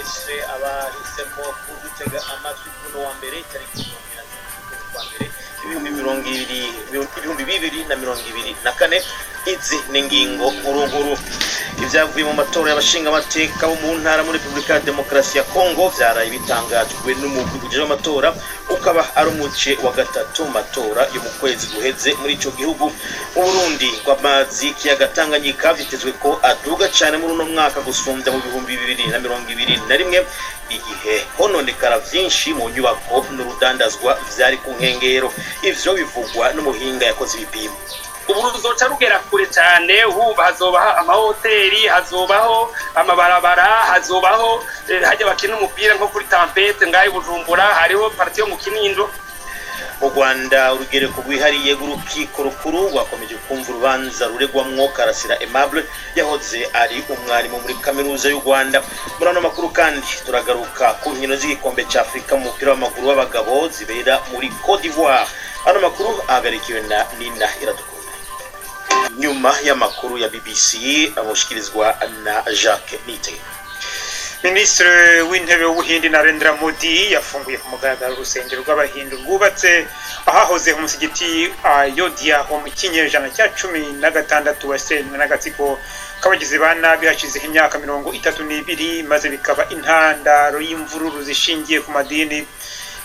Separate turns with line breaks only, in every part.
mwese abahisemo kudutega amatwi kuno wa mbere tariki 2024 izi n'ingingo nkuru ibyavuye mu matora y'abashinga amateka bo mu ntara muri Republika ya Demokarasi ya Kongo byaraye bitangajwe n'umugwi w'amatora ukaba ari umuce wa gatatu matora yo mu kwezi guheze muri ico gihugu mu Burundi kw'amazi kiyaga Tanganyika bitezwe ko aduga cyane muri uno mwaka gusumbya mu 2021 igihe hononekara vyinshi mu nyubako n'urudandazwa vyari ku nkengero ivyo bivugwa n'umuhinga yakoze ibipimo.
Uburundi zoca rugera kure cyane ubu hazobaho amahoteli hazobaho amabarabara hazobaho hajya bakina umupira nko kuri Tampete ngaye Bujumbura hariho parti yo mu Kinindo.
Mu Rwanda urugereko rwihariye rw'urukiko rukuru rwakomeje kumva urubanza ruregwamwo Karasira Aimable yahoze ari umwarimu muri kaminuza y'u Rwanda. Muri ano makuru kandi turagaruka ku nkino z'igikombe cy'Afrika mu mupira w'amaguru w'abagabo zibera muri Côte d'Ivoire. Ano makuru ahagarikiwe na Nina Iradukunda. Nyuma y'amakuru ya BBC abashikirizwa na Jacques Nite.
Ministre w'intebe w'Ubuhindi Narendra Modi yafunguye ku mugaragaro urusengero rw'abahindu rwubatse ahahoze umusigiti Ayodhya ho mu kinyejana cya 16 wasenywe n'agatsiko kabagizi ba nabi hashize imyaka 32 maze bikaba intandaro y'imvururu zishingiye ku madini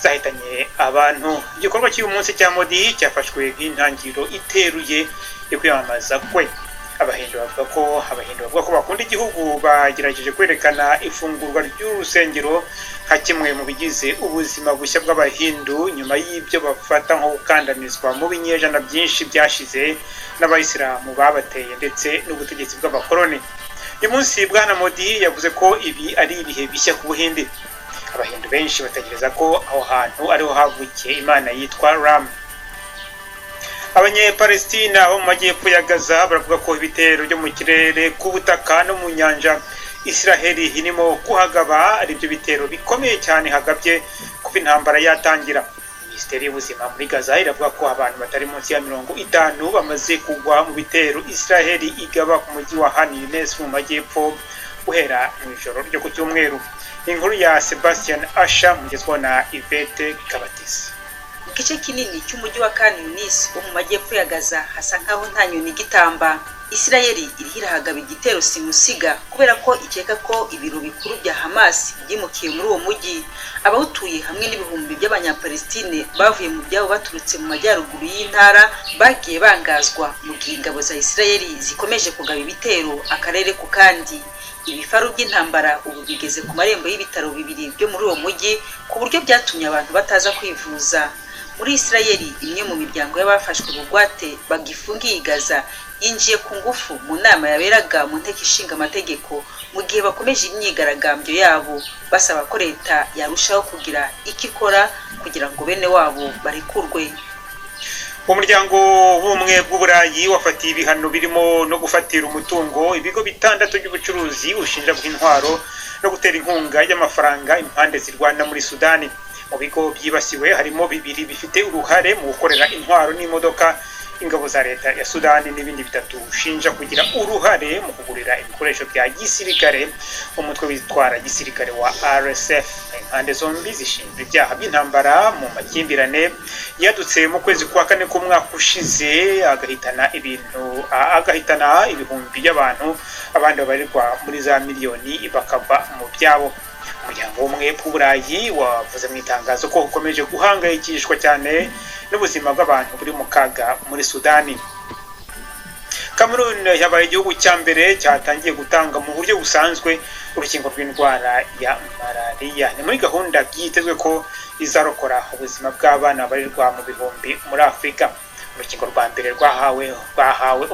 zahitanye abantu. Igikorwa cy'uyu munsi cya Modi cyafashwe nk'intangiriro iteruye yo kwiyamamaza kwe. Abahindu bavuga ko bakunda igihugu bagerageje kwerekana ifungurwa ry'urusengero nka kimwe mu bigize ubuzima bushya bw'abahindu nyuma y'ibyo bafata nko gukandamizwa mu binyejana byinshi byashize n'abayisilamu babateye ndetse n'ubutegetsi bw'abakoloni. Uyu munsi Bwana Modi yavuze ko ibi ari ibihe bishya ku Buhindi. Abahindu benshi bategereza ko aho hantu ariho havukiye imana yitwa Ram. Abanye-Palestina bo mu majyepfo ya Gaza baravuga ko ibitero byo mu kirere ku butaka no mu nyanja Israeli irimo kuhagaba ari byo bitero bikomeye cyane hagabye kuva intambara yatangira. Minisiteri y'ubuzima muri Gaza iravuga ko abantu batari munsi ya 50 bamaze kugwa mu bitero Israeli igaba ku mujyi wa Han Yunis mu majyepfo guhera mu ijoro ryo ku cyumweru. Inkuru ya Sebastian Asha mugezwa na Yvette Kabatisi.
Igice kinini cy'umujyi wa Khan Yunis wo mu majyepfo ya Gaza hasa nkaho nta nyoni gitamba. Israeli irihirahagaba igitero simusiga kubera ko ikeka ko ibiro bikuru bya Hamas byimukiye muri uwo mujyi. Abawutuye hamwe n'ibihumbi by'abanyapalestine bavuye mu byabo baturutse mu majyaruguru y'intara bagiye bangazwa mu gihe ingabo za Israeli zikomeje kugaba ibitero akarere ku kandi. Ibifaru by'intambara ubu bigeze ku marembo y'ibitaro bibiri byo muri uwo mujyi ku buryo byatumye abantu bataza kwivuza. Muri Israeli imwe mu miryango y'abafashwe bugwate bagifungiye Gaza yinjiye ku ngufu mu nama yaberaga mu nteko ishinga amategeko mu gihe bakomeje imyigaragambyo yabo basaba ko leta yarushaho kugira ikikora kugira ngo bene wabo barikurwe.
Umuryango w'ubumwe bw'Uburayi wafatiye ibihano birimo no gufatira umutungo ibigo bitandatu by'ubucuruzi ushinja bw'intwaro no gutera inkunga y'amafaranga impande zirwana muri Sudani. Mu bigo byibasiwe harimo bibiri bifite uruhare mu gukorera intwaro n'imodoka ingabo za leta ya Sudani n'ibindi bitatu ushinja kugira uruhare mu kugurira ibikoresho bya gisirikare umutwe witwara gisirikare wa RSF. Impande zombi zishinzwe ibyaha by'intambara mu makimbirane yadutse mu kwezi kwa kane k'umwaka ushize agahitana ibihumbi by'abantu abandi babarirwa muri za miliyoni bakava mu byabo. Umuryango w'ubumwe bw'Uburayi wavuze mu itangazo ko ukomeje guhangayikishwa cyane n'ubuzima bw'abantu buri mu kaga muri Sudani. Cameroon yabaye igihugu cya mbere cyatangiye gutanga mu buryo busanzwe urukingo rw'indwara ya malaria. Ni muri gahunda byitezwe ko izarokora ubuzima bw'abana barirwa mu bihumbi muri Afurika. Urukingo rwa mbere rwahawe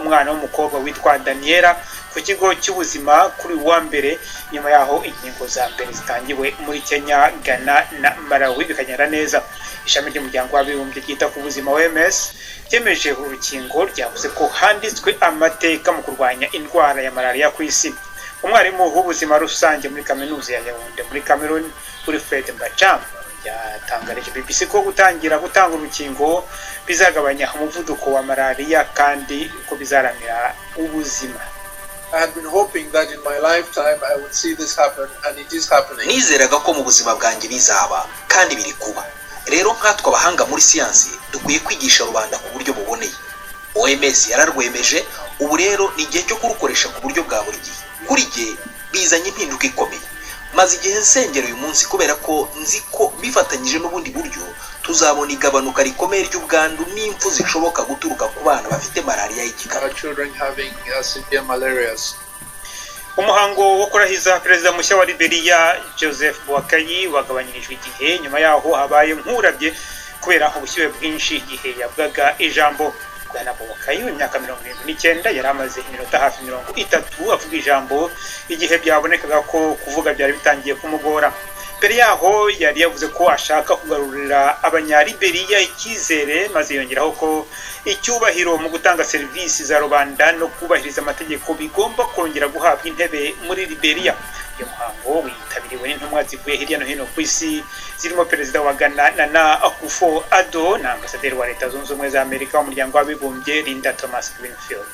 umwana w'umukobwa witwa Daniela ku kigo cy'ubuzima kuri wa mbere nyuma yaho inkingo za mbere zitangiwe muri Kenya, Ghana na Malawi bikagenda neza. Ishami ry'umuryango w'abibumbye ryita ku buzima OMS ryemeje urukingo ryavuze ko handitswe amateka mu kurwanya indwara ya malaria ku isi. Umwarimu w'ubuzima rusange muri kaminuza ya Yaounde muri Cameroon Wilfred Mbacham yatangarije BBC ko gutangira gutanga urukingo bizagabanya umuvuduko wa malaria kandi ko bizaramira ubuzima.
I had been hoping that in my lifetime I would see this happen, and it is happening.
Nizeraga ko mu buzima bwanjye bizaba kandi biri kuba. Rero nkatwe abahanga muri siyansi dukwiye kwigisha rubanda ku buryo buboneye. OMS yararwemeje, ubu rero ni igihe cyo kurukoresha ku buryo bwa buri gihe. Kuri gihe bizanye impinduka ikomeye. Maze igihe nsengera uyu munsi kubera ko nzi ko bifatanyije n'ubundi buryo tuzabona igabanuka rikomeye ry'ubwandu n'impfu zishoboka guturuka ku bana bafite malaria y'igikatu.
Umuhango wo kurahiza perezida mushya wa Liberia Joseph Boakai wagabanyirijwe igihe nyuma yaho habaye nkurabye kubera ubushyuhe bwinshi igihe yabwaga ijambo. Bwana Boakai w'imyaka 79 yari amaze iminota hafi 30 avuga ijambo igihe byabonekaga ko kuvuga byari bitangiye kumugora. Mbere yaho yari yavuze ko ashaka kugarurira abanyaliberia icyizere, maze yongeraho ko icyubahiro mu gutanga serivisi za rubanda no kubahiriza amategeko bigomba kongera guhabwa intebe muri Liberia. Uyu muhango witabiriwe n'intumwa zivuye hirya no hino ku isi zirimo perezida wa Ghana Nana Akufo-Addo na ambasaderi wa Leta Zunze Ubumwe za Amerika w'umuryango w'abibumbye Linda Thomas-Greenfield.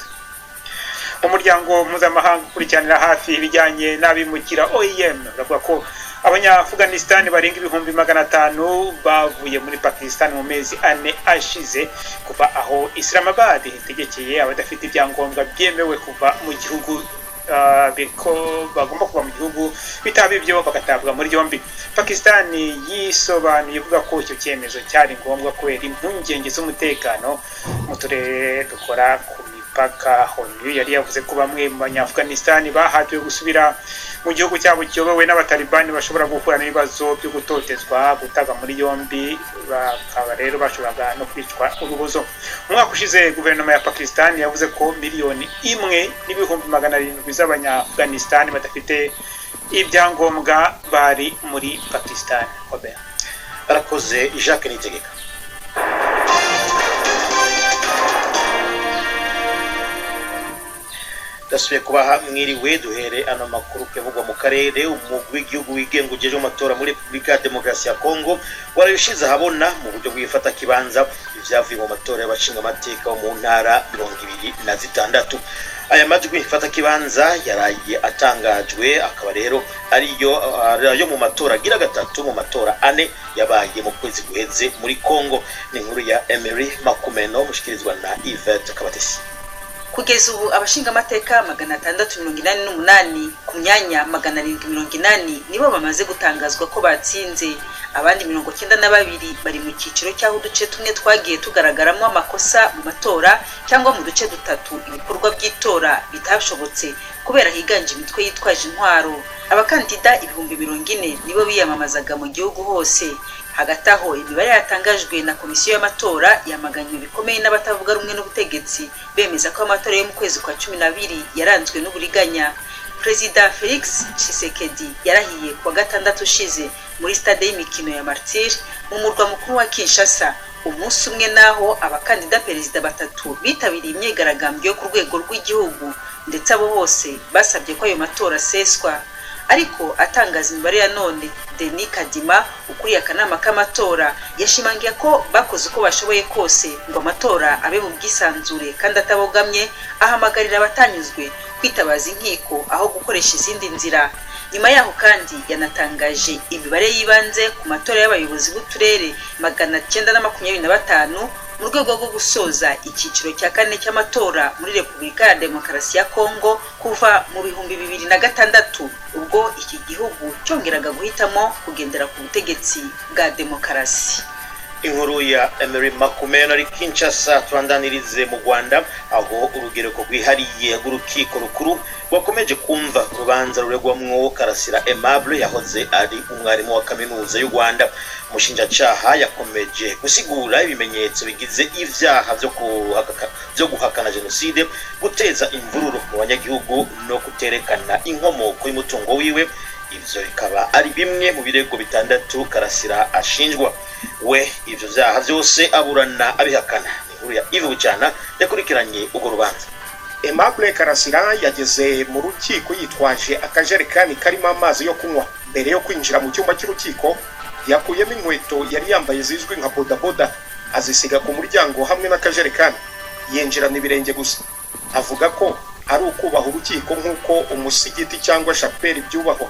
Umuryango mpuzamahanga ukurikiranira hafi ibijyanye n'abimukira OIM uravuga ko Abanya-Afghanistan barenga 500,000 bavuye muri Pakistan mu mezi 4 ashize kuva aho Islamabad itegekeye abadafite ibyangombwa byemewe kuva mu gihugu biko bagomba kuba mu gihugu bitaba ibyo bagatabwa muri yombi. Pakistan yisobanuye ivuga ko icyo cyemezo cyari ngombwa kubera impungenge z'umutekano mu turere dukora ku mipaka. Onu yari yavuze ko bamwe mu Banya-Afghanistan bahatiwe gusubira mu gihugu cyabo kiyobowe n'abatalibani bashobora guhura n'ibibazo byo gutotezwa, gutaga muri yombi, bakaba rero bashoboraga no kwicwa urubozo. Umwaka ushize guverinoma ya Pakistan yavuze ko 1,700,000 z'Abanya-Afghanistan badafite ibyangombwa bari muri Pakistan.
Arakoze Jacques Nitegeka. Dasubiye kubaha mwiriwe duhere ano makuru kevugwa mu karere. Umugwi w'igihugu wigenga ujeje amatora muri Republika ya Demokarasi ya Kongo warayishize habona mu buryo bwifata kibanza ivyavuye mu matora y'abashinga amateka mu ntara 26. Aya majwi ifata kibanza yaraye atangajwe, akaba rero ariyo mu matora gira gatatu mu matora 4 yabaye mu kwezi guheze muri Kongo. Ni inkuru ya Emery Makumeno mushikirizwa na Yvette Kabatesi.
Kugeza ubu abashinga amateka 688 ku myanya 780 nibo bamaze gutangazwa ko batsinze. Abandi 92 bari mu cyiciro cyaho uduce tumwe twagiye tugaragaramo amakosa mu matora cyangwa mu duce dutatu ibikorwa by'itora bitashobotse kubera higanje imitwe yitwaje intwaro. Abakandida 40,000 nibo biyamamazaga mu gihugu hose. Hagati aho imibare yatangajwe na komisiyo y'amatora yamaganywe bikomeye n'abatavuga rumwe n'ubutegetsi bemeza ko amatora yo mu kwezi kwa 12 yaranzwe n'uburiganya. Perezida Felix Tshisekedi yarahiye kuwa gatandatu ushize muri stade y'imikino ya Martyr mu murwa mukuru wa Kinshasa, umunsi umwe naho abakandida perezida batatu bitabiriye imyigaragambyo yo ku rwego rw'igihugu, ndetse abo bose basabye ko ayo matora aseswa. Ariko atangaza imibare ya none, Denis Kadima ukuriye akanama k'amatora yashimangiye ko bakoze uko bashoboye kose ngo amatora abe mu bwisanzure kandi atabogamye, ahamagarira abatanyuzwe kwitabaza inkiko aho gukoresha izindi nzira. Nyuma yaho kandi yanatangaje imibare yibanze ku matora y'abayobozi b'uturere 925 mu rwego rwo gusoza icyiciro cya 4 cy'amatora muri Repubulika ya Demokarasi ya Kongo kuva mu 2006 ubwo iki gihugu cyongeraga guhitamo kugendera ku butegetsi bwa demokarasi.
Inkuru ya Emery Makumeno ari Kinshasa. Twandanirize mu Rwanda aho urugereko rwihariye rw'urukiko rukuru wakomeje kumva urubanza ruregwamwo Karasira Aimable yahoze ari umwarimu wa kaminuza y'u Rwanda. Umushinjacyaha yakomeje gusigura ibimenyetso bigize ivyaha byo guhakana jenoside, guteza imvururu mu banyagihugu no kuterekana inkomoko y'umutungo wiwe. Ivyo bikaba ari bimwe mu birego 6 Karasira ashinjwa. We ivyo vyaha byose aburana abihakana. Inkuru ya Ivu Cyana yakurikiranye ugo rubanza.
Aimable Karasira yageze mu rukiko yitwaje akajerekani karimo amazi yo kunywa. Mbere yo kwinjira mu cyumba cy'urukiko yakuyemo inkweto yari yambaye zizwi nka bodaboda, azisiga ku muryango hamwe n'akajerekani, yinjirana ibirenge gusa. Avuga ko ari ukubaha urukiko nk'uko umusigiti cyangwa shapeli byubahwa.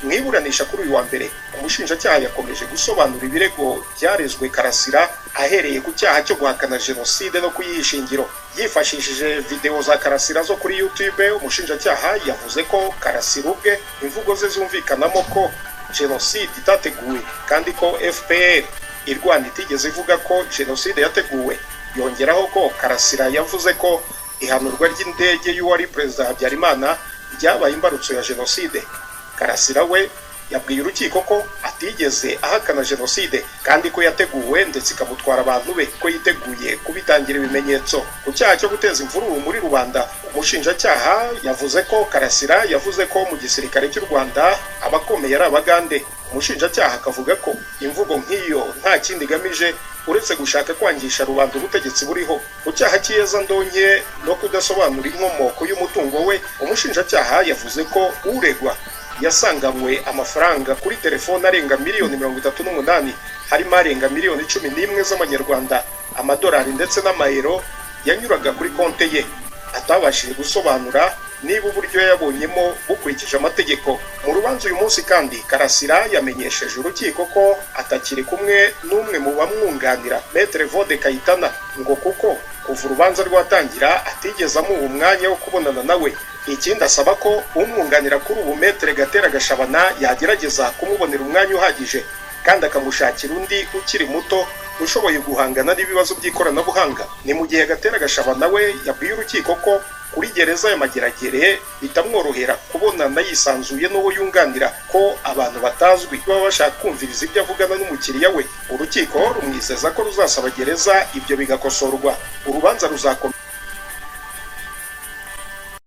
Mu iburanisha kuri uyu wa mbere, umushinjacyaha yakomeje gusobanura ibirego byarezwe Karasira ahereye ku cyaha cyo guhakana jenoside no kuyihisha ingiro. Yifashishije video za Karasira zo kuri YouTube, umushinjacyaha yavuze ko Karasira ubwe imvugo ze zumvikanamo ko jenoside itateguwe kandi ko FPR irwana itigeze ivuga ko jenoside yateguwe. Yongeraho ko Karasira yavuze ko ihanurwa ry'indege y'uwari perezida Habyarimana ryabaye imbarutso ya jenoside. Karasira we yabwiye urukiko ko atigeze ahakana jenoside kandi ko yateguwe ndetse ikamutwara abantu be, ko yiteguye kubitangira ibimenyetso. Ku cyaha cyo guteza imvururu muri rubanda, umushinjacyaha yavuze ko Karasira yavuze ko mu gisirikare cy'u Rwanda abakomeye ari abagande. Umushinjacyaha akavuga ko imvugo nk'iyo nta kindi igamije uretse gushaka kwangisha rubanda ubutegetsi buriho. Ku cyaha cy'iyeza ndonke no kudasobanura inkomoko y'umutungo we, umushinjacyaha yavuze ko uregwa yasanganywe amafaranga kuri telefone arenga miliyoni 38, harimo arenga miliyoni 11 z'amanyarwanda, amadolari ndetse n'amayero yanyuraga kuri konte ye. Atabashije gusobanura niba uburyo yabonyemo bukurikije amategeko. Mu rubanza uyu munsi kandi, Karasira yamenyesheje urukiko ko atakiri kumwe n'umwe mu bamwunganira, Maître Vode Kayitana, ngo kuko kuva urubanza rwatangira atigeze amuha umwanya wo kubonana nawe. Ikindi asaba ko umwunganira kuri ubu Maître Gatera Gashabana yagerageza kumubonera umwanya uhagije kandi akamushakira undi ukiri muto ushoboye guhangana n'ibibazo by'ikoranabuhanga. Ni mu gihe Gatera Gashabana we yabwiye urukiko ko kuri gereza ya Mageragere bitamworohera kubonana yisanzuye n'uwo yunganira, ko abantu batazwi baba bashaka kumviriza ibyo avugana n'umukiriya we. Urukiko rumwizeza ko ruzasaba gereza ibyo bigakosorwa. Urubanza ruzakomeza